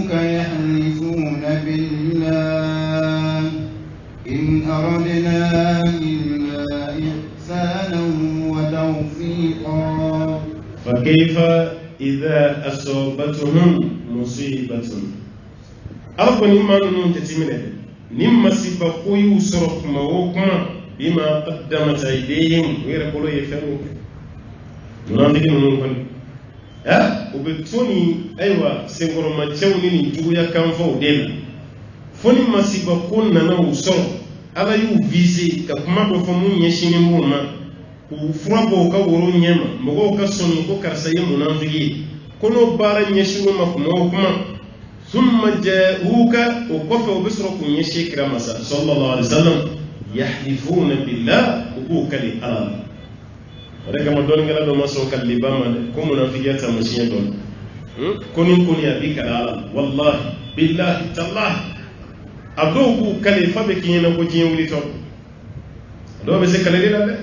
جاءوك يحلفون بالله إن أردنا إلا إحسانا وتوفيقا فكيف إذا أصابتهم مصيبة أربع نما نتتمنى نما سبقوا يسرق موكما بما قدمت أيديهم ويرقلوا يفعلوا منافقين منكم وبتوني أيوة سيقولوا ما تشوني نجويا كم فودينا فوني ما سبقوا ننا وسرق على يوفيزي كما بفهمون يشيني موما ufurabo ka woro nyema mogo ka soni ko karsaye munafiki kono bara nyeshu mafmo kuma thumma ja'uka wa qafa bisra kun yeshi kirama sallallahu alaihi wasallam yahlifuna billah ubuka li Allah reka madon ngala do maso kalibama ko munafiki ta mashiya don konin kun ya bika Allah wallahi billahi tallah adogu kale fabe kinyana ko jiwli to do be se kale dala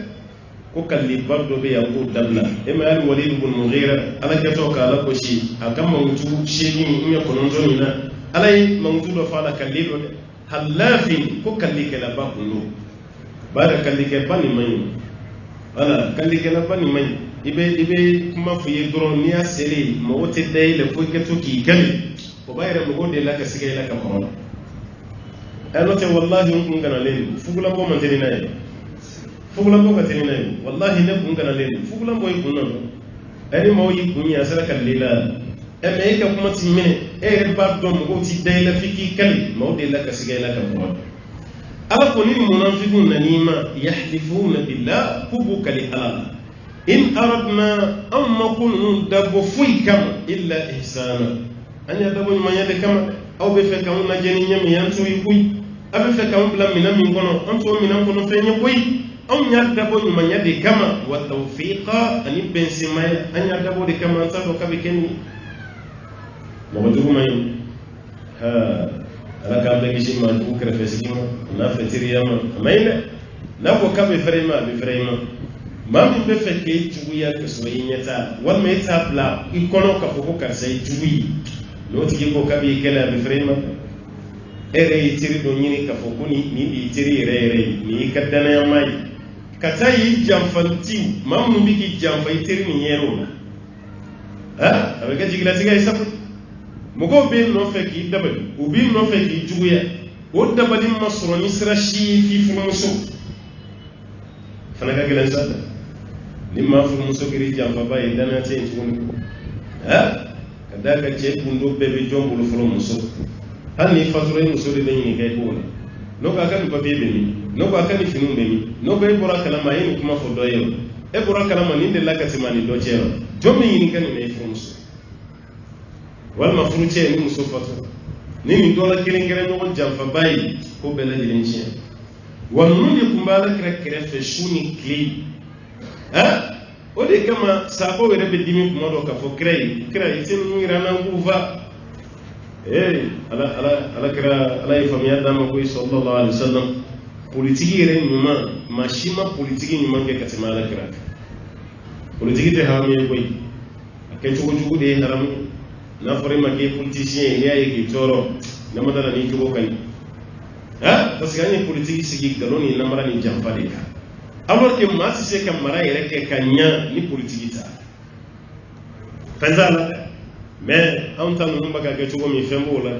ko kalli bardo be yango dabla ema yali Walid ibn Mughira ala keto kala ko shi akama mutu shegi mi ko non zonina alay mangutu do fala kalli do halafin ko kalli kala ba kuno bara kalli ke bani mani ala kalli kala bani mani ibe kuma fuye dron ni asere mo wote dai le ko keto ki kalli ko bayre mo gode la ka sigay la ka mo anote wallahi on ngana len fugula ko man teni nay fugula ko ka teni nay wallahi ne kun kana len fugula boy kun non ani mo yi kun ya saraka lila e me ka kuma ti mine e ba do mo ti dai la fiki kali mo de la ka sigay la ka mo ala ko ni munafiqun nanima yahlifuna billah kubuka li Allah in aradna amma kun dabbu fuikam illa ihsana an ya dabbu man yade kama aw be fe kam na jeni nyam yanto yi kuy abe fe kam bla mina min kono anto mina kono fe nyakoy am ya dabbu man yade kama wa tawfiqa ani ben simay an ya dabbu de kama ta do kabe kenni mo do may ha ala ka be gishi ma du kra fe sigima na fe tiriyama mayna na ko kabe frema be frema mam be fe ke juguya ke so yinyata wal me tabla ikono ka foko ka sai juguyi loti ke ko kabe kala be frema ere tiri do nyini ka foko ni bi tiri re ni kaddana ya mai katai jamfanti mam nu bi ki jamfai tiri ni yero ha abe ka jigila tiga isafu mugo be no fe ki dabali ubi no fe ki juguya o dabali masro ni sira shi fi furmuso fana ka gelen sada nimma furmuso kiri jamfa baye dana te tuni ha kadaka che bundo bebe jombulu furmuso hani fature muso de ni kay ko no ka kan papier be ni no ka kan finu be ni no be bora kala mayin kuma fo do yero e bora kala man inde la katimani do jero jomi ni kan ni furmuso wal mafruche ni muso fatu ni min dola kire no jamfa bayi ko bela dilenchi wa mun ye kumbala kire fe shuni kli ha o de kama sabo were be dimi kuma do ka fo kire tin ngira na nguva ala kira ala ifamiya dama ko sallallahu alaihi wasallam politiki re nyuma mashima politiki nyuma ke katima ala kira politiki te hamiye koy ke chugo de haram na fore ma ke politicien ne ay ki toro na madala ni chugo kan ha parce que ni politique sigi galoni na mara ni jamfa de ka alors que ma si se kam mara yere ke kanya ni politique ta fazala mais on tan no mbaga ke chugo mi fembo la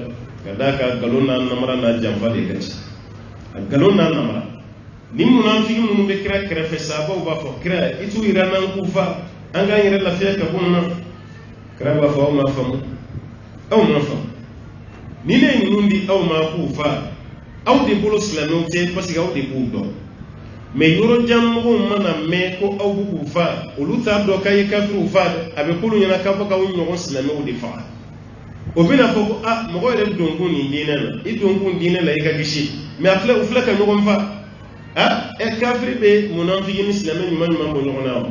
kadaka galona na mara na jamfa de ka galona na mara ni munafiki mun be kira kira fe sabo ba fo kira itu irana kufa anga yere la fe ka bunna kira ba fo ma famu aw ma famu ni ne nundi aw ma kufa aw de bolo slamo te parce que aw de budo mais yoro jammo mana me ko aw bu fa uluta do kay kafru fa abe kulu nyana ka fa ka wonyo ko slamo de fa o bina fo ko mo ko re dongu ni dina na i dongu dina la ka gishi mais afla ufla ka no fa e kafri be munafiki ni slamo ni man mo nyona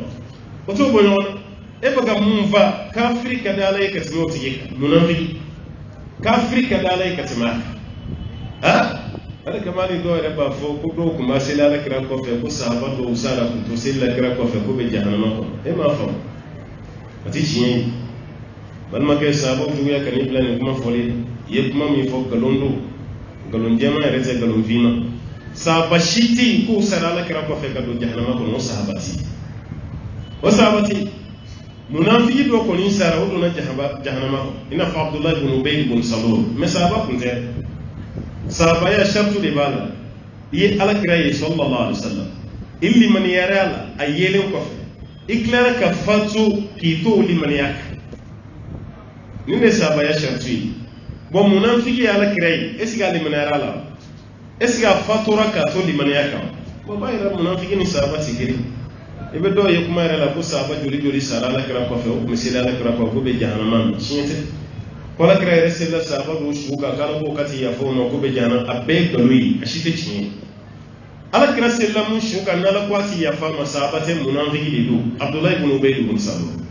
o to bo nyona e baga mun fa kafri ka dalay ka timo tike munafiki kafri ka dalay ka tima ada kamali do reba fo ko do kuma sila la kira ko fe ko sahaba do usara ko to sila kira ko fe ko be jahannama ko e ma fa ati chiyen bal ma ke sahaba ju ya kan iblan kuma fole ye kuma min fɔ nkalon don nkalon jɛma yɛrɛ tɛ nkalon finma sahaba si tɛ yen k'o sara alakira kɔfɛ ka don jahanama kɔnɔ o sahaba tɛ yen munafiki dɔ kɔni sara o donna jahanama kɔnɔ i n'a fɔ Abdullah ibn Ubay ibn Salul mais sahaba kun tɛ sahabaya shartu de b'a la i ye alakira ye sallallahu alaihi wasallam i limaniyara la a yelen kɔfɛ i tilara ka fatu k'i to o limaniya kan nin de sahabaya shartu ye bon munafiki ye alakira ye est ce que a limaniyara la est ce que a fatura k'a to limaniya kan bon b'a yira munafiki ni sahaba tɛ kelen i bɛ dɔw ye kuma yɛrɛ la ko sahaba joli sara alakira kɔfɛ o tun bɛ seli alakira kɔfɛ ko bɛ jahanama na tiɲɛ tɛ ko alakira yɛrɛ selila sahaba dɔw su kan k'ala k'o ka ti yafa o ma ko bɛ jahanama a bɛɛ ye nkalon ye a si tɛ tiɲɛ ye alakira selila mun su kan n'ala ko a ti yafa ma sahaba tɛ munafiki de don Abdullah ibn Ubay ibn Salul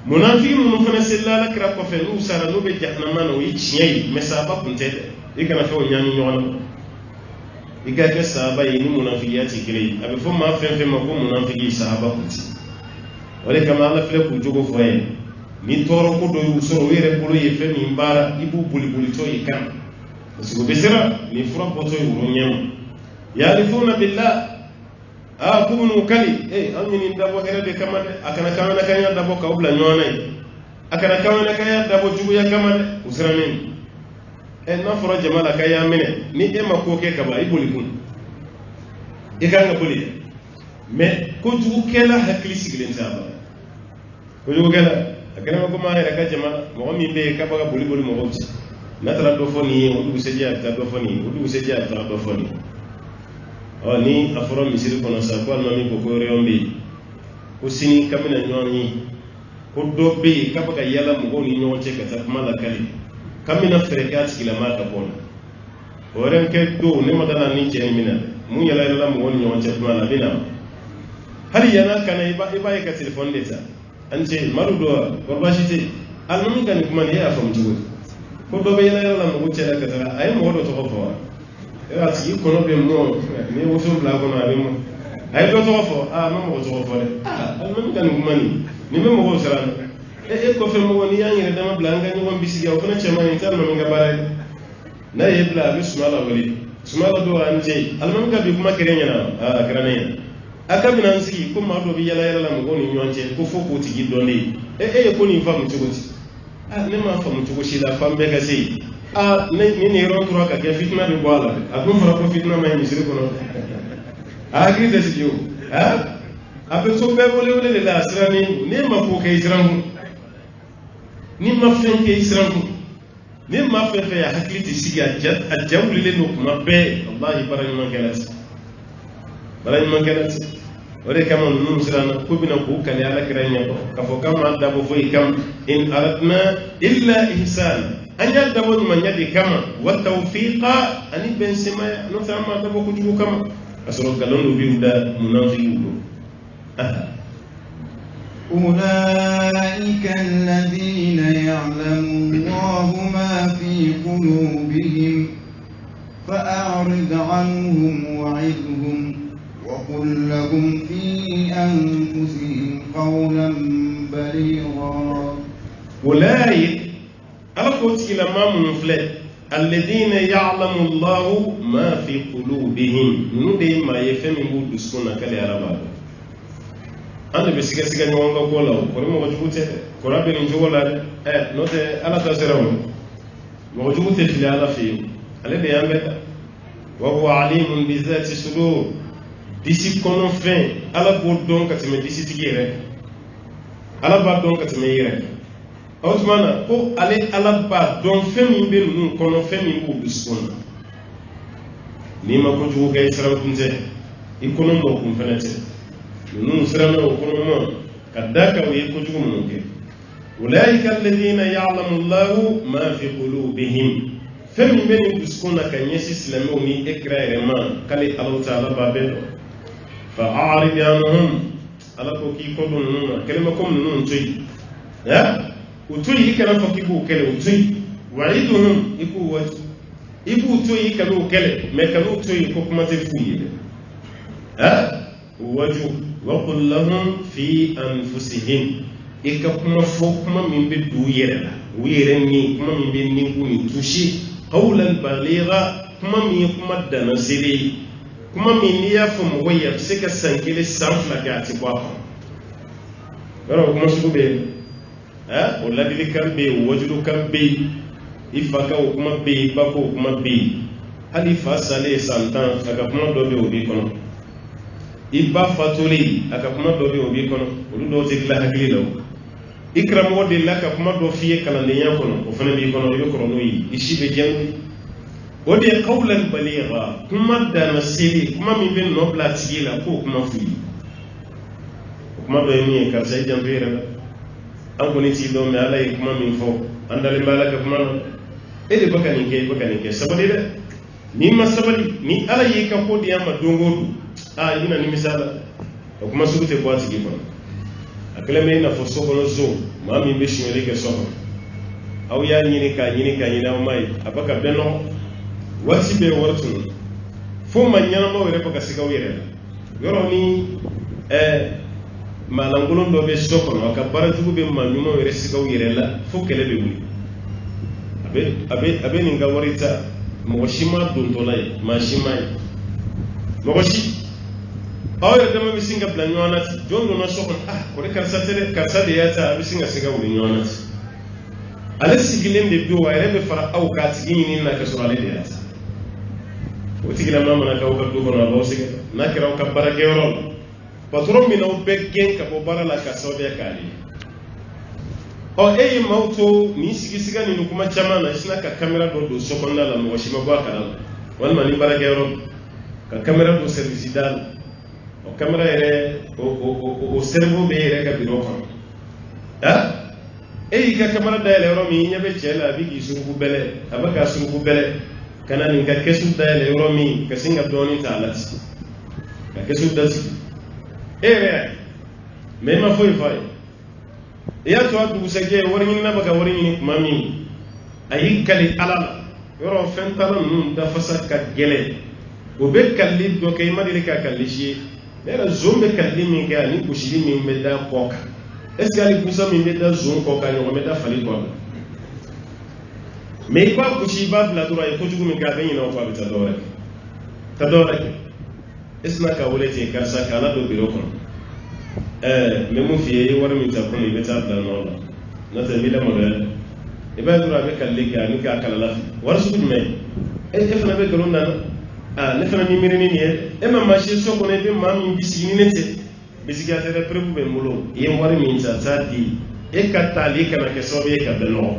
munafiki minnu fana selila alakira kɔfɛ n'u sara n'u bɛ jahanama na o ye tiɲɛ ye mais sahaba kun tɛ dɛ i kana fɛ o ɲagami ɲɔgɔn na i ka kɛ sahaba ye ni munafikiya tɛ kelen ye a bɛ fɔ maa fɛn fɛn ma ko munafiki sahaba kun tɛ o de kama ala filɛ k'u jogo fɔ ye ni tɔɔrɔ ko dɔ y'u sɔrɔ u yɛrɛ bolo ye fɛn min baara i b'u bolibolitɔ y'i kan parce que u bɛ siran ni fura bɔtɔ ye woro ɲɛma yarifuna billah k'u bɛn'u kali an ye nin dabɔ hɛrɛ de kama dɛ a kana kamanakan dabɔ k'aw bila ɲɔgɔn na ye a kana kamanakan dabɔ juguya kama dɛ u sirannen n'a fɔra jama la k'a y'a minɛ ni e ma ko kɛ ka ban i boli kun i kan ka boli dɛ mais kojugukɛla hakili sigilen tɛ a ba kojugukɛla a kɛra ma komi an yɛrɛ ka jama mɔgɔ min bɛ yen k'a bɛ ka boli mɔgɔw cɛ n'a taara dɔ fɔ nin ye o dugusɛjɛ a bɛ taa dɔ fɔ nin ye o dugusɛjɛ a bɛ taa dɔ fɔ nin ye ni a fɔra misiri kɔnɔ sa ko alimami ko réunion bɛ yen ko sini k'an bɛna ɲɔgɔn ye ko dɔ bɛ yen k'a bɛ ka yala mɔgɔw ni ɲɔgɔn cɛ ka taa kuma lakali k'an bɛna fɛɛrɛ kɛ a tigilama ka bɔ la o yɛrɛ kɛ don ne ma taa ni cɛ in minɛ mun yɛlɛla mɔgɔw ni ɲɔgɔn cɛ kuma la a bɛ na hali yan'a kana i b'a ye ka telefɔni de ta an cɛ madu dɔ kɔrɔ baasi tɛ alimami ka nin kuma nin e y'a faamu cogo di ko dɔ bɛ yɛlɛla mɔgɔw cɛ la ka taa a ye mɔgɔ dɔ tɔgɔ fɔ wa a tigi kɔnɔ bɛ mɔ ni ye woso bila a kɔnɔ a bɛ mɔ a ye dɔ tɔgɔ fɔ a ma mɔgɔ tɔgɔ fɔ dɛ alimami ka nin kuma nin bɛ mɔgɔw siran e kɔfɛ mɔgɔ n'i y'an yɛrɛ dama bila an ka ɲɔgɔn bisigi o fana cɛman ye n t'a alimami ka baara ye n'a ye bila a bɛ Sumala wele Sumala dɔw an cɛ alimami ka bi kuma kɛrɛ ɲɛna a kɛra ne ɲɛna a ka bɛna an sigi ko maa dɔ bɛ yala la mɔgɔw ni ɲɔgɔn cɛ ko fo k'o tigi dɔn de ye e ye ko nin faamu cogo di ne m'a faamu cogo si la f'an bɛɛ ka se yen ni nin yɔrɔ tora ka kɛ fitina bɛ bɔ a la a dun fɔra ko fitina ma ɲi misiri kɔnɔ a hakili tɛ sigi o a bɛ so bɛɛ wele de la a sirannen ne ma ko kɛ i siran kun ni ma fɛn kɛ i siran kun ni ma fɛn fɛn a hakili tɛ sigi a ja wulilen don kuma bɛɛ wallahi baara ɲuman kɛra ten o de kama ninnu siranna ko bɛna k'u kale alakira ɲɛ k'a fɔ k'an m'a dabɔ foyi kama in aradna illa ihsana an y'a dabɔ ɲumanya de kama wa tawfiqa ani bɛnsemaya n'o tɛ an m'a dabɔ kojugu kama ka sɔrɔ nkalon dɔ b'u da munafikiw don أولئك الذين يعلم الله ما في قلوبهم فأعرض عنهم وعظهم وقل لهم في أنفسهم قولا بليغا أولئك ألقوت إلى ما منفلت الذين يعلم الله ما في قلوبهم ندي ما يفهم بود السنة كلي على ande be siga siga ɲɔgɔn ka ko la o kɔni mɔgɔ jugu tɛ dɛ kɔrɔ bɛ nin cogo la dɛ n'o tɛ ala ta sera o mɔgɔ jugu tɛ fili ala fɛ yen ale de y'an bɛɛ ta wa huwa alimun bi zati sudur disi kɔnɔ fɛn ala b'o dɔn ka tɛmɛ disi tigi yɛrɛ ala b'a dɔn ka tɛmɛ i yɛrɛ o tuma na ko ale ala b'a dɔn fɛn min bɛ ninnu kɔnɔ fɛn min b'o dusukun na n'i ma kojugu kɛ i sirankun tɛ i kɔnɔ mɔkun fɛnɛ tɛ ninnu siranna o kɔnɔ ma ka da kan o ye kojugu minnu kɛ ulaika alladhina ya'lamu Allahu ma fi qulubihim fɛn min bɛ nin dusukun na ka ɲɛsin silamɛw ni e kira yɛrɛ ma k'ale Alahu Ta'ala b'a bɛɛ dɔn fa a'rid anhum ala ko k'i kɔ don ninnu ma kɛlɛ ma komi ninnu to yen o to yen i kana fɔ k'i b'o kɛlɛ o to yen wa'iduhum i k'u waati i b'u to yen i kan'o kɛlɛ mais kan'o to yen ko kuma tɛ f'u ye dɛ waju وقل لهم في أنفسهم إكما فوق من بدو يرلا ويرني كما من بيني كوني توشي قولا بليغا كما من كما دانا سيري كما من يفهم ويا سكا سانكيلي سانفلا كاتي باكو يرو كما سوكو بي ها ولا دي كان بي وجدو كان بي ifaka kuma be bako kuma be hali fasale santan aka kuma do be obi kono iba fatuli aka kuma do be obi kono olu do te la hakili law ikram wodi la ka kuma do fiye kala ne ya kono o fana bi kono yo kono yi ishi be jeng wodi qawlan baligha kuma da nasiri kuma mi ben no plati la ko kuma fu kuma do mi ka sai jambere an ko ni ti do me ala kuma mi fo andale malaka kuma ede bakani ke sabali de ni ma sabali ni ala yi ka ko diya ma dongodu ina ni misala kuma sugute ko ati gifa akala me na fo sokono zo ma mi be shimele ke soho aw ya nyini ka nyina mai abaka beno wati be wortu fo ma nyana mo were baka siga were yoro ni malangulon do be sokono ka baratu be ma nyuma were siga were la fo kele be wuli abe ninga warita moshima dundolay mashimay moshi awya dama bisinga blanyoanati jondo no sokon kore karsa de yata bisinga singa wuri nyoanati alasi gilende bi wa rebe fara aw kati gini na ka surale de yata woti gila mama na ka o ka do kono ba osiga na kira o ka barake yoro patron mi no be gen ka bo barala ka sode kali mauto ni sigisiga ni kuma chama na sina ka camera do sokonda la mo shima ba kala wal mani barake yoro ka camera do service dal o camera ere o servo be ere ka biro ko ka camera da yoro mi nyabe chela bigi surugu bele abaka surugu bele kana ni ka kesu da yoro mi ka singa doni talati ka kesu dasi mema foi ya to adu sege warin na baka warin mami ayi kali alala yoro fentala nun da fasa ka gele o be kalli do kay madiri ka kalli shi era zombe kalli min ga ni kushiri min be da koka est-ce que ali kusa min be da zon koka yo me da fali ko me ba kushi ba bla dura e ko jugu min ga be ni no fa be ta dore isna ka wole je ka sa kala do biro ko memu fiye wara mi ta kono be ta da no na ta mila model e ba dura be kalli ga ni ka kala la war su me e fana be dron na ne fana mi miri ni e ma ma shi so ko ne be ma mi bisi ni nete bisi ga ta prebu be mulo e wara mi ta di e ka tali kana ke so be ka be no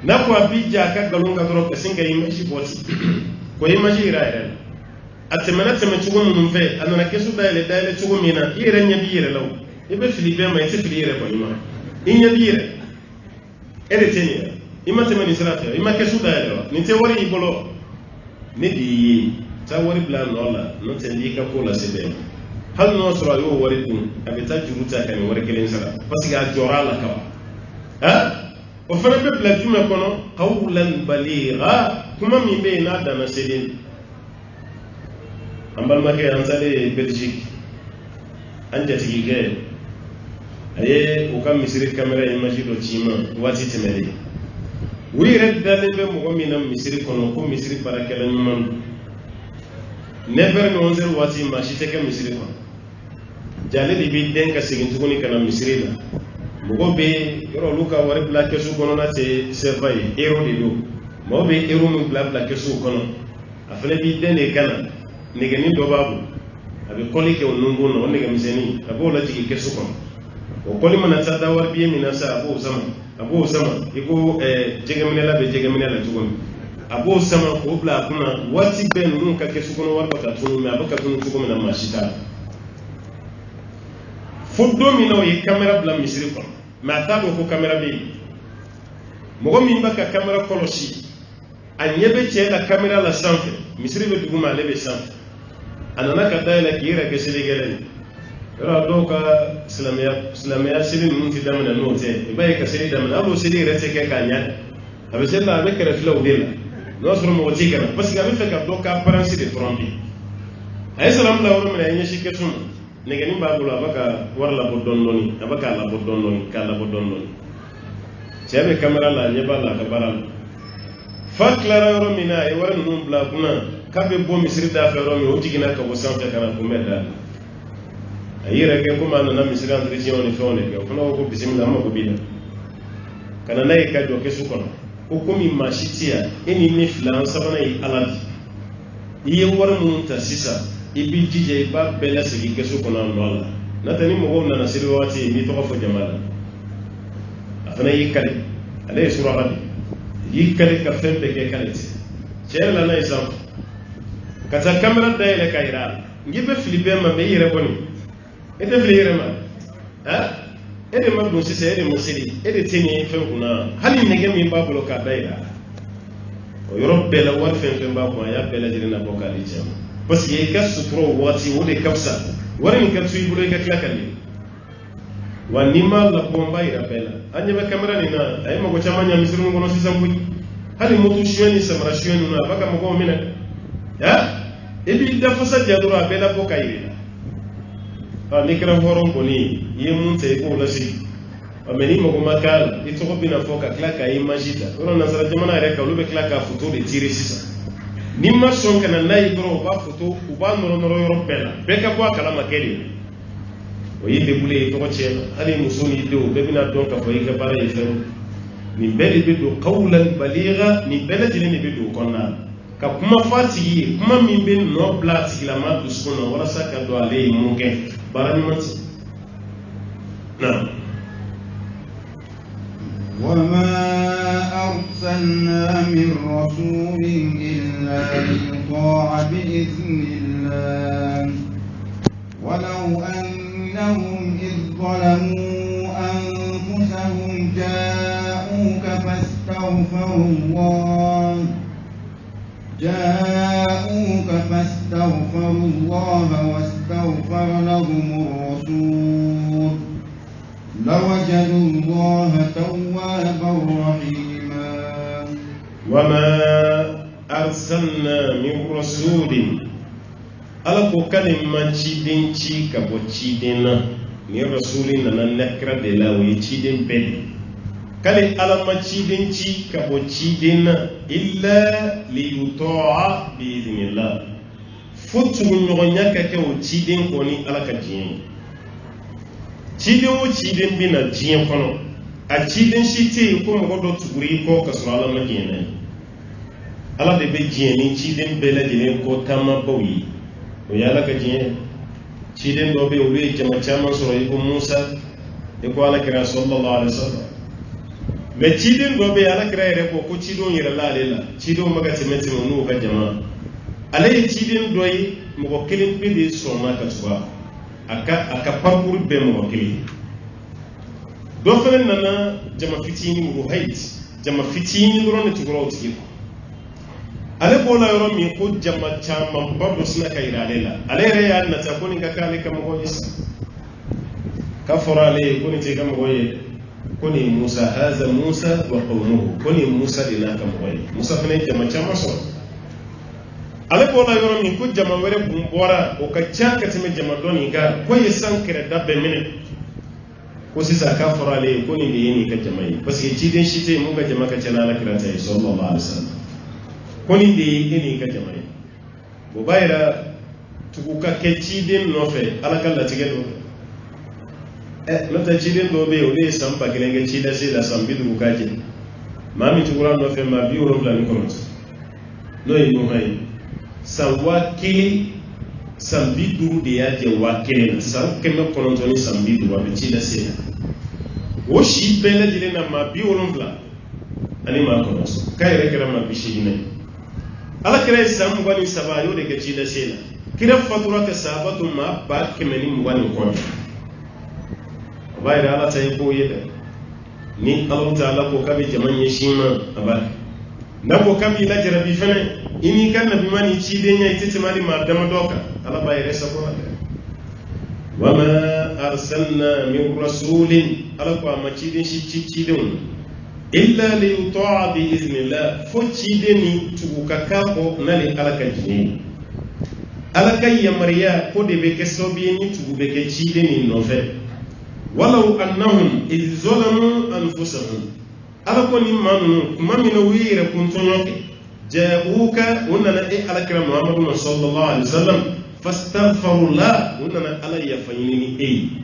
na ko abija ka galunga dro ke singa yi shi boti ko yi ma shi ira atemana teme chugo mun fe anana kesu dale chugo mina ire nya biire law ibe filibe ma ite filiere ko ima inya biire ere tenia ima teme ni srata ima kesu dale ni te wori ibolo ne di ta wori plan nola no te ndi ka ko la sebe hal no sura yo wori dun abeta juruta kan wori kelen sara parce que a jora la ka o fana be platuma kono qawlan baligha kuma mi be na dana sedin ambal make ansale Belgique anja tigige aye o kam misiri camera image do chima wati temere wi red dale be mo mina misiri kono ko misiri barakela nyman never no onzer wati mashi teke misiri kono jale bi den ka sigin tukuni kana misiri la mo be yoro luka wari black kesu kono na te servai ero de do mo be ero mun black kesu kono afale bi den e kana negeni do babu abi koli ke onungu no nega miseni abo la tigi kesu ko o koli mana sada war biye mina sa abo sama iko jege minela be jege minela tugon abo sama ko bla kuna wati ben nun ka kesu ko war baka tunu me abaka tunu tugo mina mashita fuddo mino yi camera bla misri ko ma tabo ko camera be mo min baka camera koloshi anyebe che la camera la sanfe misri be duguma lebe sanfe anana ka dayla kira ke siligelen ra doka islamiyya silin mun ti damana note ibai ka sili damana abo sili rete ke kanya abe sella be kare flo dela no soro mo tika na parce que abe fe ka doka paransi de trombi ay salam la wona me nyi shike sun ne gani babula baka warla bo dondoni abaka la bo dondoni kala bo dondoni cebe kamera la nyeba la kabara fa clara yoro mina e wara num bla kuna kabe bo misri da fa yoro mi o jigina ka bo sanfa kana ko meda ayira ke ko man na misri entretien ni fone ke ko bismillah ma ko bida kana nay ka do ke su kono ko komi mashitia eni ni flan sabana yi aladi iye wara mun ta sisa ibi jije ba bela sigi ke su kono nola natani mo na nasiri wati mi to ko jamala afana yi kale ale sura rabbi yi kale ka fembe ke kale cer la na isam kata kamera dayele kayra ngibe filibe ma be yire boni ete flire ma ha ede ma do sise ede mo siri ede teni fe kuna hali nege mi ba bolo ka dayra o yoro bela war fe ba ko ya bela dirina ko ka li jam parce que ka sutro wati wode kapsa warin ka tuyi bulu ka klakali wa nima la bomba ira bela anye ba kamera ni na ay mago chamanya misru ngono sisa mbuji hali mutu shweni samara shweni na baka mago mina ya ebi da fasa jadura bela ko kayira nikra horon ko ni yemunte ko lasi ameni mago makal itoko bina foka klaka imagita oro nasara jamana reka lube klaka futo de tiri sisa nimma sonka na nayi bro ba futo uba noro yoro bela beka kwa kala makeli o yide bule to ko chela ali musuni do bebina don ka foyi ka bara yefero ni beli bidu qawlan baligha ni belati ni bidu konna ka kuma fati kuma min bin no plati la ma duskona wala saka do ale munke bara ni mati na وما أرسلنا من رسول إلا ليطاع بإذن الله ولو أنهم إذ ظلموا أنفسهم جاءوك فاستغفروا الله واستغفر لهم الرسول لوجدوا الله توابا رحيما وما أرسلنا من رسول ألا كلمة تشيدين تشيكا بوتشيدين من رسول ننكر دلاوي تشيدين بدي كلي ألا ما تشيدين تشيكا بوتشيدين إلا ليطاع بإذن الله فتو نغنيا كاكو تشيدين كوني ألا كجين ciden wo ciden bi na diɲɛ kɔnɔ a ciden si tɛ yen ko mɔgɔ dɔ tuguri kɔ ka sɔrɔ ala ma diɲɛ na ye ala de bɛ diɲɛ ni ciden bɛɛ lajɛlen kɔ taamabaw ye o ye ala ka diɲɛ ciden dɔ bɛ yen olu ye jama caman sɔrɔ i ko musa i ko ala kira sallallahu alaihi wasallam mɛ ciden dɔ bɛ yen ala kira yɛrɛ ko cidenw yɛrɛla ale la cidenw bɛ ka tɛmɛ n'u ka jama ale ye ciden dɔ ye mɔgɔ kelen pe de sɔnna ka tugu aka parcours be mo kili do fere nana jama fitini wo hayt jama fitini ron ne tugro tigi ale ko la yoro mi ko jama chama babo sina kayra lela ale re ya na ta ko ni ka kale kam ko isa ka forale ko ni te kam ko ye ko ni musa haza musa wa qawmuhu ko ni musa dina kam ko ye musa fene jama chama so ale ko la yoro min ko jama were bumbora o ka chaka teme jama doni ga ko yesan kere dabbe mine ko sisa ka forale ko ni yini ka jama yi parce que ci den shite mu ga jama ka cana la kira ta sallallahu alaihi wasallam ko ni de yini ka jama yi bo bayra tuku ka ke ci den no fe ala kala tige do no ta ci den do be o le sam ba gelenge ci da se da sam bidu ka je mami tukura no fe ma bi o ro la ni ko no yi no hay san wakili san biduru de ya je wakili na san keme konontoni san biduru abe ci la sena o shi bela jile na ma bi wolonfla ani ma konos kay rek ra ma bi shi ne ala kire san ngani saba yo de ke ci la sena kire fatura ka sabatu ma ba keme ni ngani ko bayra ala tay ko yede ni Allah ta'ala ko kabe jamanye shima aba nako kabi la jarabi fene ini kan nabi mani ci de nyai tete mali ma dama doka ala bay resa ko wama arsalna min rasulin ala ko ma ci de ci de illa li yuta'a bi iznillah fo ci de ni tubuka ka ko nali ala ka jini ala kay yamriya ko de be ke sobi ni tubube ke ci de ni no fe walau annahum iz zalamu anfusahum ala ko ni manu mamina wire kun tonyoke ja'uka unna ala kira muhammadu sallallahu alaihi wasallam fastaghfirullah unna ala yafayini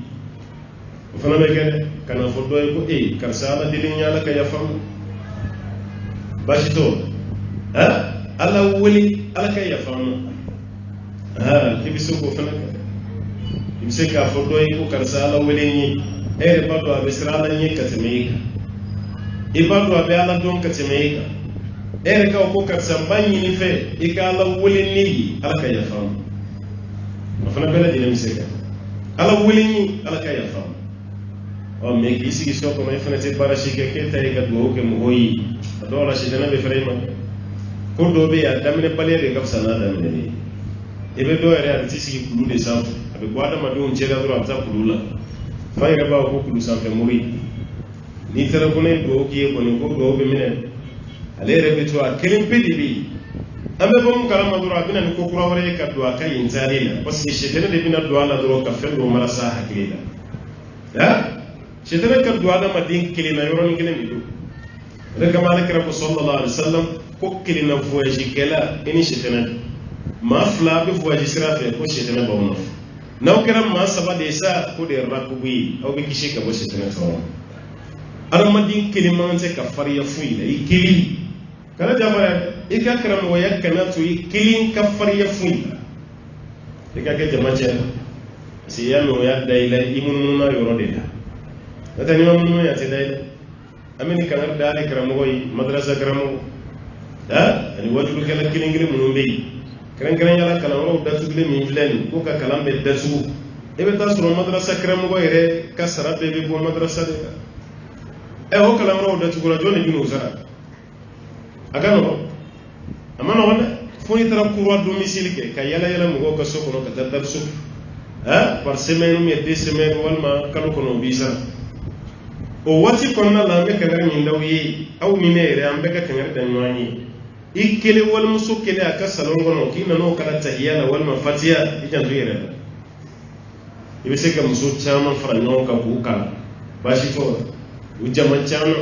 fana be gene kana foddo ko karsala dilin yala ka yafam bashito ala wuli ala ka yafam kibiso ko fana kimse ka foddo ko karsala wuli ni bado abisrala ni katemeka ibado abe ala don katemeka ka ko karsambanyi ni fe ikala wuli ni ala ka yafam fana bela dilin miseka ala wuli ni ala ka yafam o me kisi so ko may fanati barashi ke tay ga do ke mo hoyi do la shi dana be frema ko do be ya damne balere ngam sana damne ni ebe do ere ati sigi kulu de sam abe gwada ma do njega do amza kulula fay ga ba ko kulu sam fe muri ni tara ko ne do ki ko ni ko do be minen ale re be to a kelim pedi bi ambe bo mun karama do abina ni ko kura wore ka do aka inzalina parce que shetene de bina do ala do ka fe do marasa hakila shetene kan do adama din kilina yoron kilin do daga malaka rabbi sallallahu alaihi wasallam ko kilina voyage kala ini shetene ma fla be voyage sirafe ko shetene ba wono naw kiram ma saba de sa ko de rakubi aw be kishi ka bo shetene to adama din kilima nte ka fariya fuila ikili kala jabara ikakram wa yakana to ikilin ka fariya fuila ikake jama'a siyano ya daila imununa yorodela nata ni mamu ya tedai amini kan da ale karamo yi madrasa karamo ani wajulu kala kilingiri mun be kran yala kala ro da tugle min filen ko ka kalam be da su ebe ta suro madrasa karamo ere ka sarabe be bo madrasa de ho kala ro da tugura joni binu sara agano amana wala foni tara kurwa domicile ke ka yala mu ko soko no ka dar su par semaine mais 2 semaines walma kalo kono bisa o wati konna la be kanar min dawyi aw minere am be ka kanar da nyani ikele wal musukele aka salon gono kina no kala tahiyana wal mafatiya ijan tuyere ibe se ka musu chama faranyo ka buka bashi to ujama chama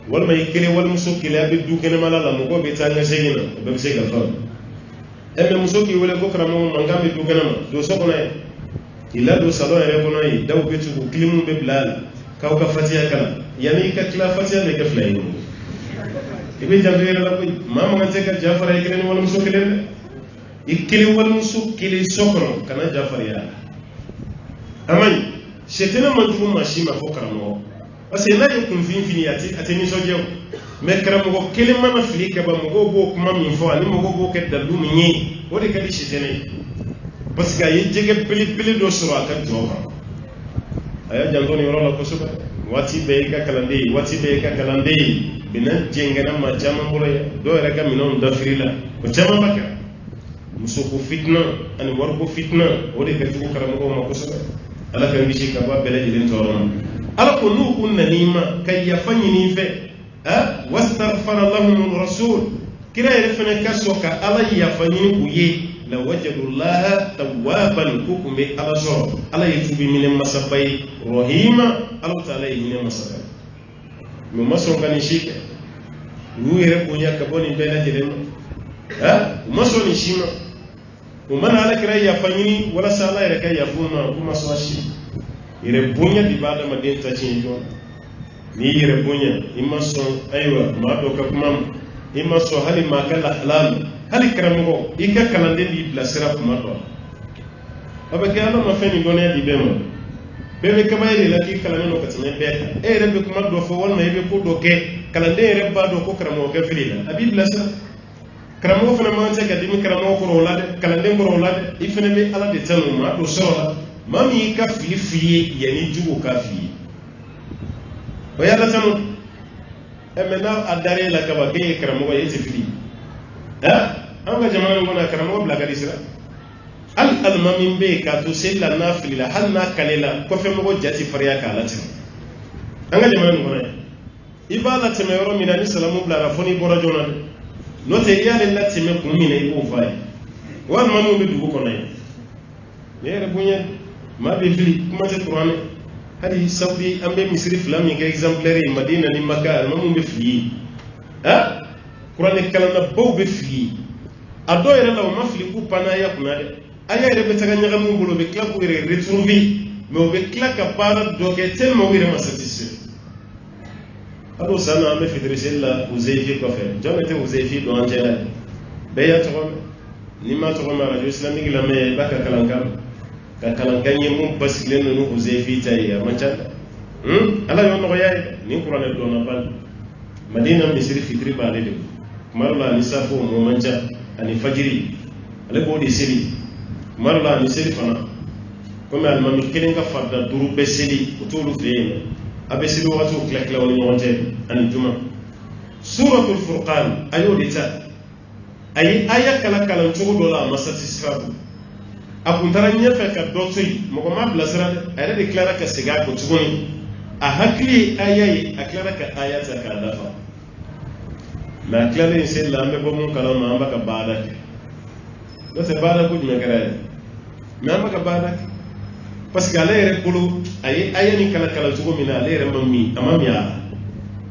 wal ma ikele wal musukele be dukene malala mo ko be tanga segina be se ka fa ebe musuki wala ko kramo mangambe dukene ma do sokona illa do salon ere gono yi daw be tu klimu be blal kaw ka fatiya kala yani ka kila fatiya be ka flayi ibe jambe la ko mama ngate ka jafara ikene wala musukile ikili wala musukile sokro kana jafara ya amay shetena mantu mashima fokaramo ase na yakun fini ateni sojew me karamo ko kele mana flika ba mo go kuma min fo ani mo go ke dalu minyi wodi kadi shetene parce que ay jege pili do sura ka jofa aya jangoni wala ko suba wati be ka kalande bina jengana ma jama mbolo do reka minon da frila ko jama baka musuko fitna ani warko fitna wodi ka tuko karamo ko ma ko suba ala kan bishi ka ba bele jilin toron ala ko nu kunna nima kay yafanyi ni fe wastaghfara lahum rasul kira irfana kasoka ala yafanyi ku ye la wajadullaha tawwaban kukumbe ala so ala yitubi min masabai rahima ala taala min masabai mi maso kan shike ruire ko nya ka boni bela jelema maso ni shima ko man ala kira yafanyi wala sala ire kay yafuma kuma so shi ire bunya di bada ma den ta cinjo ni ire bunya imaso aywa ma do ka kuma imaso hali ma kala halal hali karamogo ika kalande di plasera kuma to abake ala ma feni gone di bema bebe kabayre la ki kalame no katine beka rebe kuma do fo wal ma yebe ko do ke kalande rebe do ko karamogo ga filila abi plasera karamogo fana ma ta kadimi karamogo ko rolade kalande ko rolade ifene be ala de tanu ma do sora mami ka fifi yani jugo ka fi o ya da tanu emena adare la kaba ke karamogo yete fili anga jamana ngona karamo bla gadisra al mamin be ka to sella nafila hal na kalela ko fe mo jati fariya ka lati anga jamana ngona ibala teme yoro minani salamu bla rafoni bora jona no te yale lati me ko mina ibo fay wan mamu be dugo ko nay yere bunya ma be fili kuma te qur'an hadi saudi ambe misri flami ka exemplaire madina ni makka mamu be fili ha qur'an kalana baw be fili ado yere law mafli ku pana ya kuna de aya yere be taga nyaga mu bolo be kla ko yere retrouver mais be kla ka para do ke tellement yere ma satisfait ado sana ambe fidrisi la uzayfi ko fe jonete uzayfi do angela be ya to ni ma to ma radio islamique la me baka kalankam ka kalankanye mum basiklen no uzayfi tay ya manchata ala yo no yaay ni qur'an do na bal madina misri fitri ba de marla ni safo mo mancha ani fajiri ale ko di seli marla ni seli fana comme al mami kelen ka fadda duru be seli ko tolu fe abe seli wato klakla woni wonte ani juma suratul furqan ayo dita ay aya kala kala to do la masatisfabu akuntara nyefe ka dotoi mo ko ma blasra ay de clara ka sega ko tugoni a hakli ayayi aklara ka ayata ka dafa ma clara ni sel lambe bo mun kala ma amba ka bada do se bada ko me kare ma amba ka bada parce que ale re bulu ay ayani kala kala tugo mina ale re mammi amami ya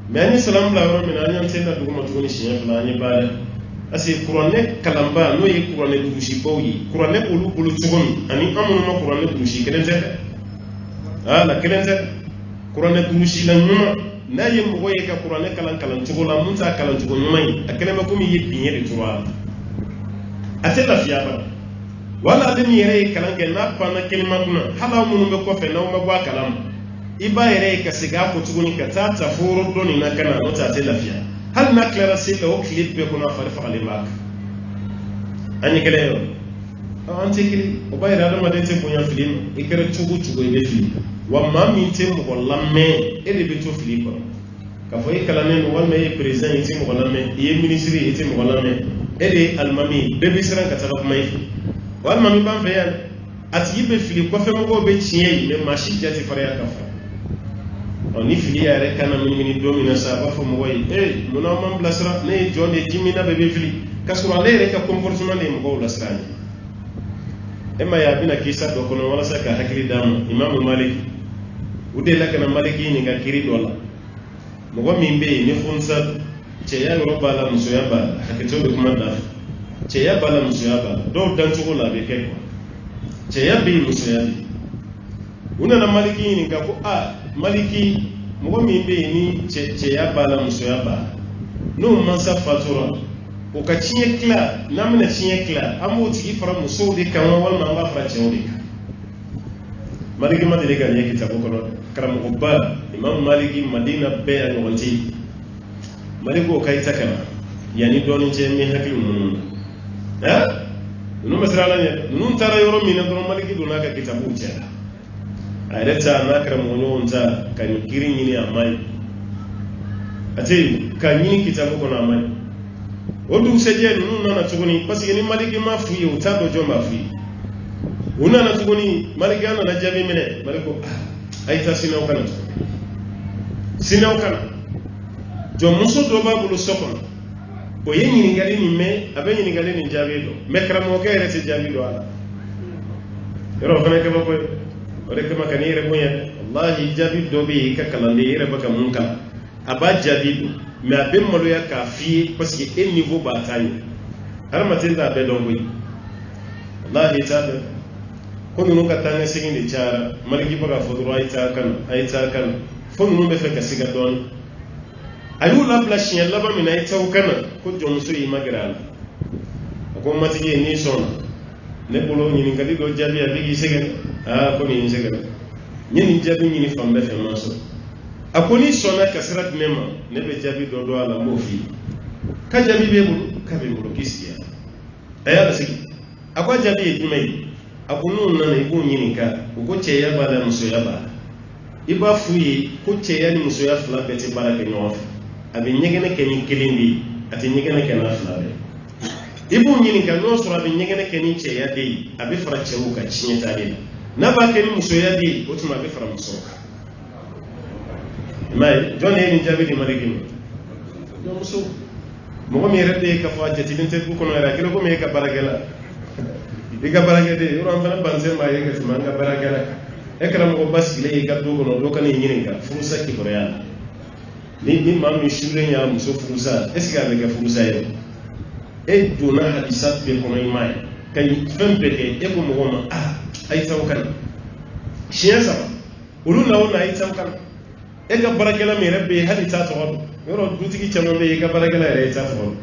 mais ni salam la ro mina ni antena dugo ma tugoni shiya fala ni bada asi qur'ane kalamba no yi qur'ane dugushi bawyi qur'ane ulu bulu tugoni ani amunu ma qur'ane dugushi kelen zete la kelen zete qur'ane dugushi la nyuma na yi mo ye ka qur'ane kalan kalan tugo la mun ta kalan tugo nyuma yi akele ma ko mi yi pinye de tuwa ate la fiya ba wala de mi yere kalan ke na pa na kelima kuna hala munu be ko fe na ma gwa kalam iba yere ka siga ko tugo ni ka ta ta furo do ni na kana no ta te la fiya hal na clara c'est le clip be kuna farfa le mak ani kele yo anti kili o bayra da ma de te bonya film ikere tugo tugo ile film wa ma min te mo lamme e de be to film ka fo ikala ne wal me president ite mo lamme e ministre ite mo lamme e de almami be be sran ka ta ko mai wal mami ban fe yan ati yibe film ko fe mo go be chie me machi jati fare ya ka fa ni fili yare kana mini domina sa ba fo mo way mona mam blasra ne jonde jimina be fili kasura le reka comportement ne mo blasra ni ma ya bina kisa do kono wala saka hakili dam imam malik ude la kana maliki ni ga kiri dola mo go mimbe ni funsa ce ya roba la muso ya ba hakito be kuma da ce ya ba la muso ya ba do dan tuko la be ke ce ya bi muso ya bi una na maliki ni ga ko maliki mo mi be ni ce ya bala muso ya ba no man sa fatura o ka cinye kla na mena cinye kla amo ti fara muso de kan wal ma ba fara cinye de maliki ma de ga ne kitabo ko karam ko ba imam maliki madina be ya wonti maliko kai takana yani doni je mi hakil mun no masrala ne nun tara yoro mi na don maliki do na ka kitabu ce ayata na karamu wonta kan kirin yini amai ate kan yini kitabu ko na amai odu seje nun na tuguni parce que ni maliki ma fuye uta do jomba fuye una na tuguni maliki ana na jabi mene maliko ayta sinaw kana jo muso do ba bulu sokon o yini ngali ni me abe yini ngali ni jabi do me karamo ke rete jabi do ala ero kana ke ba ko ore kama kanire bonya wallahi jabi dobi ka kalande ire baka munka aba jabi me abem malo ya kafi parce que un niveau bataille har matinda be dongoy wallahi tabe kono no katanga sigin de chara maliki baka fodoro ayta kan fono no be fe ka siga don ayu la blashin laba mina ayta kana ko jonso yi magrala ko matije ni sona ne bolo ni ngadi do jabi abigi segen ko ni segen ni jabi ni fambe fe manso akoni sona kasrat mema ne be jabi do ala mofi ka jabi be bulu ka be bulu kisiya aya da sigi akwa jabi e jimai akunu na ibu nyini ka uko che ya bala muso ya ba iba fuyi ko che ya ni muso ya fla beti bala ke nyof abi nyegene ke ni kilindi ati nyegene ke na fla be ibu nyini ka no sura bi nyegene ke ni che ya de abi fara chewu ka chinyeta de na ba ke ni muso ya de o tuma abi fara muso ka mai jone ni jabi di marigini no muso mo mi redde ka fa jati bin te ko no era ko me ka baragela diga baragede yoro am bana banse ma yega ci manga baragela ekram ko baskile ga dogo no doka ni nyiringa furusa ki koreana ni mam ni shire nya muso furusa est-ce que avec furusa yo e dona hadisat be ko may kay fembe ke e ko mo ma ay tawkan shiya sama ulu na wona ay tawkan e ga barakela mi rabbi hadi ta to yoro dutigi chamo be ga barakela re ta to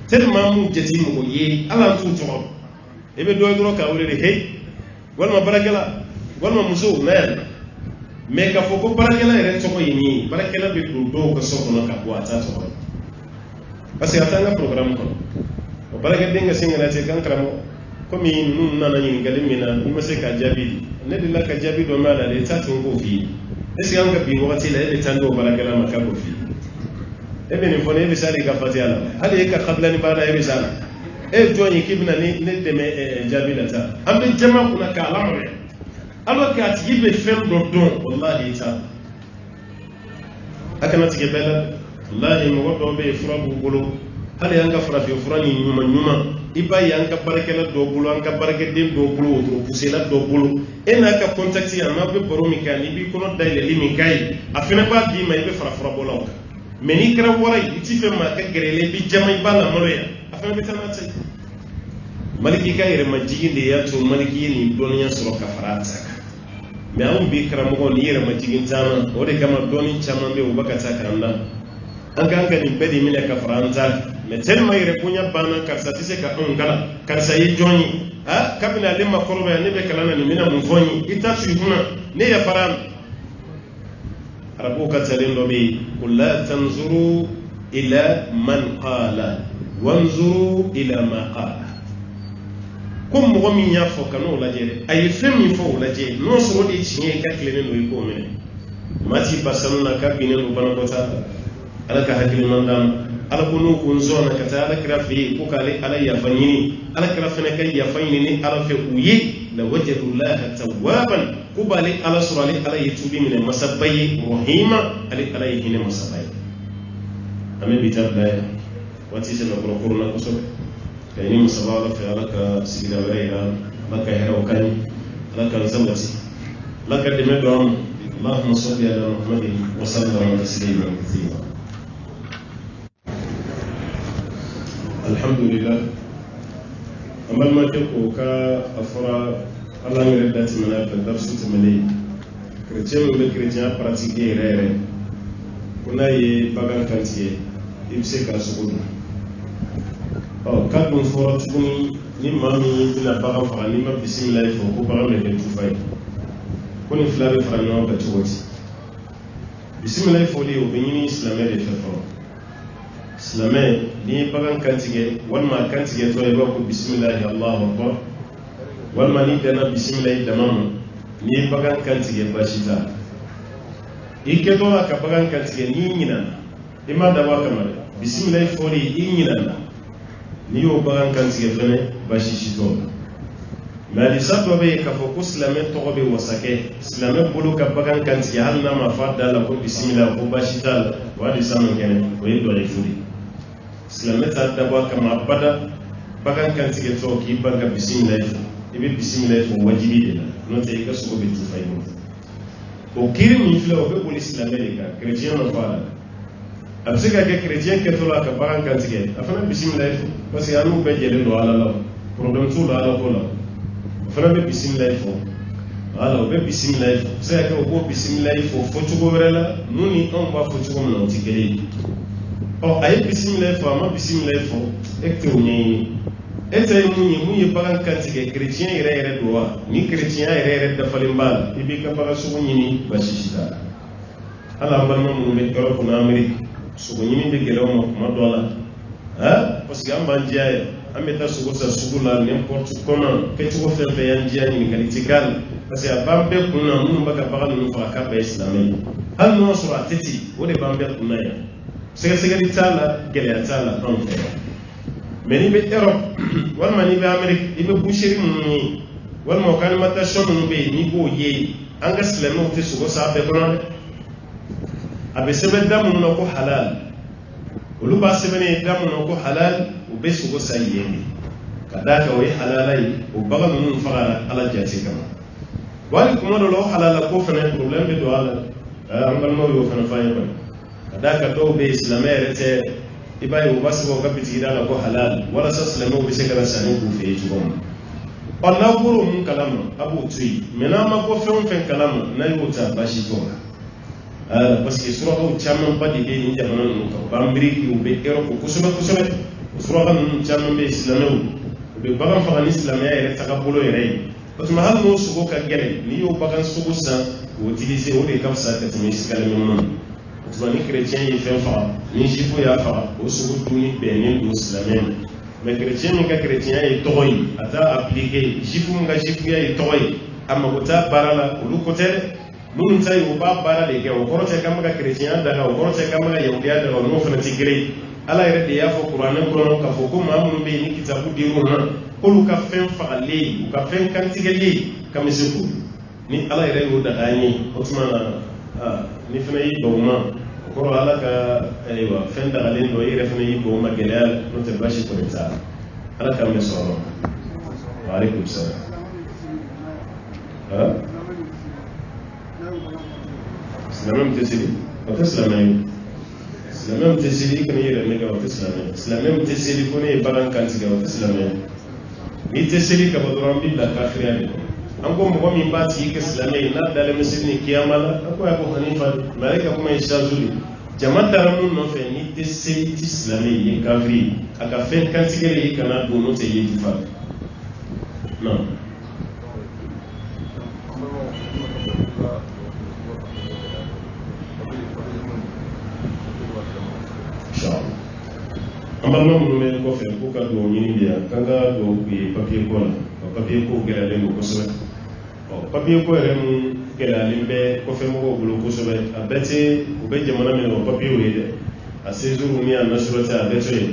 tel mamu jeti mo ye ala tu to e be do dro ka wuri he walma barakela walma muso na me ka foko barakela re to ko yini barakela be do ko so ko ka ko ta to parce que atanga programme ko o barakela dinga singa na te kan kramo komi nun nana yin galimina ni mase ka jabi ne de la ka jabi do mala de ta tun ko fi esi anga bi wakati la ebe tando barakela makako fi ebe ni fone ebe sali ka fati ala hali ka qabla ni bana ebe sala e joni kibna ni ne deme jabi la ta ambe jama kuna ka alamre alo ka tibe fem do don wallahi ta akana tige bela wallahi mo do be furabu bolo hali anga furafi furani nyuma iba yanka barakela do bolo anka barakeden do bolo to pusela do bolo ena ka contacti ya ma be boro mi kan ibi kono dai le limi kai afina ba bi ma ibe fara bolo meni kra wara iti fe ma ka gerele bi jamai bala moloya afina be tanata maliki kai re majigi de ya to maliki ni doniya soro ka farata me am bi kra mo ni re majigi tama o de kama doni chama be o bakata kanda an kan ka ni bedi mine ka faranta me telma ire kunya bana karsa tise ka ngala karsa yi joni kabina limma korba ne be kalana ni mina mufoni itasu huna ne ya faram arabu ka talindo bi qul la tanzuru ila man qala wanzuru ila ma qala kum mo min ya fo kanu la jere ay femi fo la je no so di chinye ka klene no ko mene mati basanuna kabine no bana kota alaka hakili mandam ala kunu kun zona kata ala kira fi ko kale ala ya fanyini ala kira fene kai ya fanyini ni ala fe uyi la wajadu Allah tawwaban kubali ala surali ala yitubi min masabai rahima ala yihine masabai ame bitabla wati se no kuruna kuso kayni musabala fi ala ka sigida wayra maka hera wakani ala ka zamati laka dimedom Allahumma salli ala Muhammadin wa sallam tasliman kathira alhamdulillah amal ma ke ko ka afara Allah ne da ti mana da darsu ti mane chrétien be chrétien pratiquer rere kuna ye bagan kantiye ibse ka sugudu ka dun fora tuguni ni mami dina bagan fara ni ma bismillah fo ko bagan me tu fay kuni flabe fara no ka tuwati bismillah fo li o benini islamé de fefo islamé ni bagan kantige walma kantige to e ba ko bismillah Allahu akbar walma ni dana bismillah damam ni bagan kantige bashita ike to ka bagan kantige ni nyina ima da ba kamar bismillah fori nyina ni yo bagan kantige fene bashishito mali sabba be ka fo islamé to be wasake islamé bulu ka bagan kantige hal na ma fadda la ko bismillah ko bashita wadi sanan kene ko yido ay fudi islamé ta daba kama abada bagan kantige to ki baga bismillah ibe bismillah fo wajibi de no te ka so be tu fay mo o kiri mi flo be bol islamé de ka chrétien no fala absika ke chrétien ke to la ka bagan kantige afana bismillah fo parce que anu be jele do ala la problème tout la ala ko la afana be bismillah fo ala be bismillah fo c'est que o bismillah fo fo tu go verela nuni on ba fo tu go no tikeli o ay bismillah fo ama bismillah fo ekte unyi ete munyi bagan kantige chrétien ire doa ni chrétien ire da falimbal ibi ka baga sugu nyini bashishita ala balma mun be Europe na Amerique sugu nyini be gelo ma dola parce que amba ndiaye ameta sugu sa sugu la n'importe comment que tu vas faire yan ndiaye ni kalitikal parce que bambe kuna mun baga baga no fa ka ba islamé hal no sura teti wode bambe kuna ya sega ditala gele atala on fait mais ni be Europe walma ni be Amerique ibe boucherie mun walma kan mata shon mun be ni bo ye anga slemo te sugo sa be kono abe sebe damu no ko halal ulu ba sebe ne damu no ko halal u be sugo sa yeni kadaka way halalai u baga mun fara ala jati kama wali kuma do lo halala ko fana problem be do ala an balmo yo fana fa yaba kadaka do be islamere te ibai o basu ko kapiti dala ko halal wala sa islamo be se kala sani ku fe jubom Allah buru mun kalama abu tui mena ma ko fen kalama na yo ta bashi to parce que sura ko chamman padi be ni jamana no ko bambiri ki be ero ko kusuma sura kan chamman be islamo be bagan fa ni islamé ere takabulo ere parce que hal no sugo ka gere ni yo bagan sugo sa ko utiliser o de kam sa ka tumi sikale non parce que ni chrétien yi fen fa ni jifu ya fa o sugo duni be ni do islamé mais chrétien ni ka chrétien yi toy ata appliquer jifu nga jifu ya yi toy amma ko ta barala o lu ko tere mun tay o ba bara de ke o korote kam ga chrétien daga o korote kam ga yahudiya daga no fana tigre ala yɛrɛ de y'a fɔ kuranɛ kɔnɔ k'a fɔ ko maa minnu bɛ yen ni kitabu dir'u ma k'olu ka fɛn fagalen u ka fɛn kantigɛlen ka misiri ko ni ala yɛrɛ y'o daga an ye o tuma na ni fana y'i baw ma o kɔrɔ ala ka ayiwa fɛn dagalen dɔ i yɛrɛ fana y'i baw ma gɛlɛya n'o tɛ baasi kɔni t'a la ala k'an bɛ sɔn o ma waaleykum salaam silamɛ min tɛ seli o tɛ silamɛ ye. Silamɛ tɛ seli kana yɛrɛ ne ka o tɛ silamɛ silamɛ tɛ seli ko ne ye bagan kantigɛ o tɛ silamɛ n'i tɛ seli ka bɔ dɔrɔn an bɛ bila kafiriya de an ko mɔgɔ min b'a tigi kɛ silamɛ ye n'a dalen bɛ seli ni kiyama la a ko Abu Hanifa mais ale ka kuma ye sazu de jama taara mun nɔfɛ n'i tɛ seli i tɛ silamɛ ye i ye kafiri ye a ka fɛn kantigɛ de ye kana don n'o tɛ ye ti fa non. An balima minnu bɛ kɔfɛ k'u ka dugawu ɲini de yan k'an ka dugawu k'u ye papiye ko la wa papiye ko gɛlɛyalen don kosɛbɛ papiye ko yɛrɛ min gɛlɛyalen bɛ kɔfɛ mɔgɔw bolo kosɛbɛ a bɛɛ tɛ u bɛ jamana min na o papiyew ye dɛ a séjour ni a nationalité a bɛɛ tɛ yen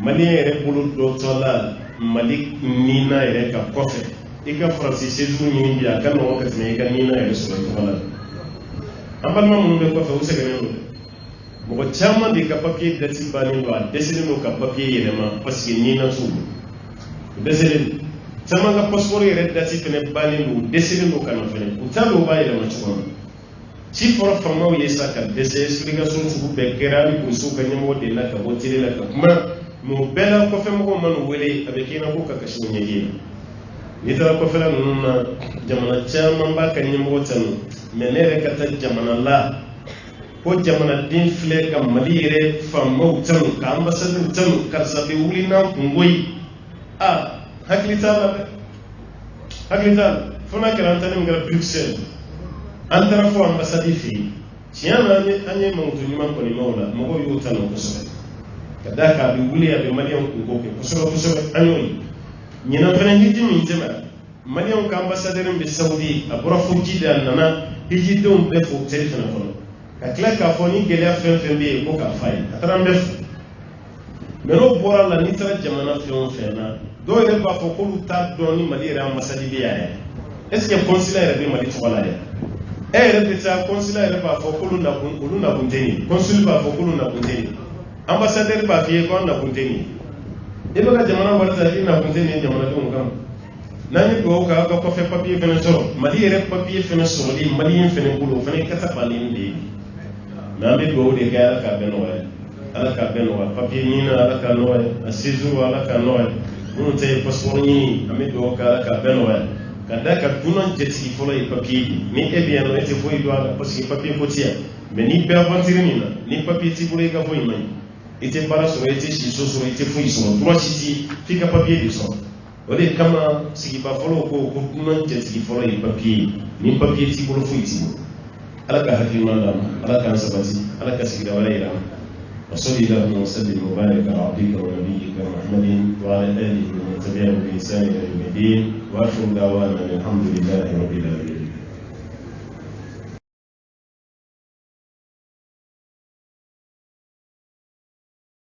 maliyɛn yɛrɛ bolo dɔ tɔ la mali nina yɛrɛ ka kɔfɛ i ka faransi séjour ɲini bi a ka nɔgɔn ka tɛmɛ i ka nina yɛrɛ sɔrɔ tɔgɔ la an balima minnu bɛ kɔfɛ u sɛgɛnnen don mɔgɔ caman de ka papiye dati bannen don a dɛsɛlen don ka papiye yɛlɛma parce que nina t'u bolo u dɛsɛlen don caman ka passeport yɛrɛ dati fɛnɛ bannen don u dɛsɛlen don ka na fɛnɛ u t'a dɔn u b'a yɛlɛma cogo min ci fɔra faamaw ye sa ka dɛsɛ explication sugu bɛɛ kɛra hali kunso ka ɲɛmɔgɔ de la ka bɔ télé la ka kuma mais o bɛɛ la kɔfɛ mɔgɔw man'u wele a bɛ k'i ɲɛna ko ka kasi o ɲɛji la n'i taara kɔfɛla ninnu na jamana caman b'a ka ɲɛmɔgɔ tanu mais ne yɛrɛ ka taa jamana la ko jamanaden filɛ ka mali yɛrɛ faamaw tanu ka ambassadeur tanu karisa bɛ wuli n'an kungo ye hakili t'a la dɛ hakili t'a la fo n'a kɛra an taalen min kɛra Bruxelles an taara fɔ ambassade fɛ yen tiɲɛ na an ye mankutu ɲuman kɔni mɛn o la mɔgɔw y'o tanu kosɛbɛ ka d'a kan a bɛ wuli a bɛ maliyɛnw kungo kɛ kosɛbɛ kosɛbɛ an y'o ye ɲinan fɛnɛ hiji min tɛmɛna maliyɛnw ka ambassadeur bɛ Saudi a bɔra fo ji de a nana hijidenw bɛɛ fo hôtel fɛnɛ kɔnɔ ka tila k'a fɔ ni gɛlɛya fɛn fɛn bɛ yen ko k'a f'a ye a taara an bɛɛ fo mais n'o bɔra la n'i taara jamana fɛn o fɛn na dɔw yɛrɛ b'a fɔ k'olu t'a dɔn ni mali yɛrɛ ambassade bɛ yan est ce que consulat yɛrɛ bɛ mali tɔgɔ la yan e yɛrɛ tɛ taa consulat yɛrɛ b'a fɔ k'olu nakun tɛ nin consul b'a fɔ k'olu nakun tɛ nin ambassadeur b'a f'i ye ko an nakun tɛ nin e bɛ ka jamana wari ta i nakun tɛ nin jamanadenw kan n'an ye dugawu kɛ aw ka kɔfɛ papiye fɛnɛ sɔrɔ mali yɛrɛ papiye fɛnɛ sɔrɔli maliyɛn fɛnɛ bolo o fɛnɛ kasa bannen de ye mais an bɛ dugawu de kɛ ala k'a bɛɛ nɔgɔya ala k'a bɛɛ nɔgɔya papiye ɲini ala k'a nɔgɔya a séjour ala k'a nɔgɔya minnu ta ye passeport ɲini an bɛ dugawu kɛ ala k'a bɛɛ nɔgɔya ka d'a kan dunan jatigi fɔlɔ ye papiye de ni e bɛ yan nɔ e tɛ foyi dɔn a la parce que papiye ko ti yan mais n'i bɛ aventure nin na ni papiye t'i bolo i ka foyi man ɲi i tɛ baara sɔrɔ i tɛ si so sɔrɔ i tɛ foyi sɔrɔ droit si ti f'i ka papiye de sɔrɔ o de kama sigiba fɔlɔ ko dunan jatigi fɔlɔ ye papiye ni papiye t'i bolo foyi t'i bolo ala ka hakiliman d'a ma ala k'an sabati ala ka sigida wɛrɛ yira an na وصلي اللهم وسلم وبارك على عبدك ونبيك محمد وعلى اله ومن تبعه باحسان الى يوم الدين واخر دعوانا الحمد لله رب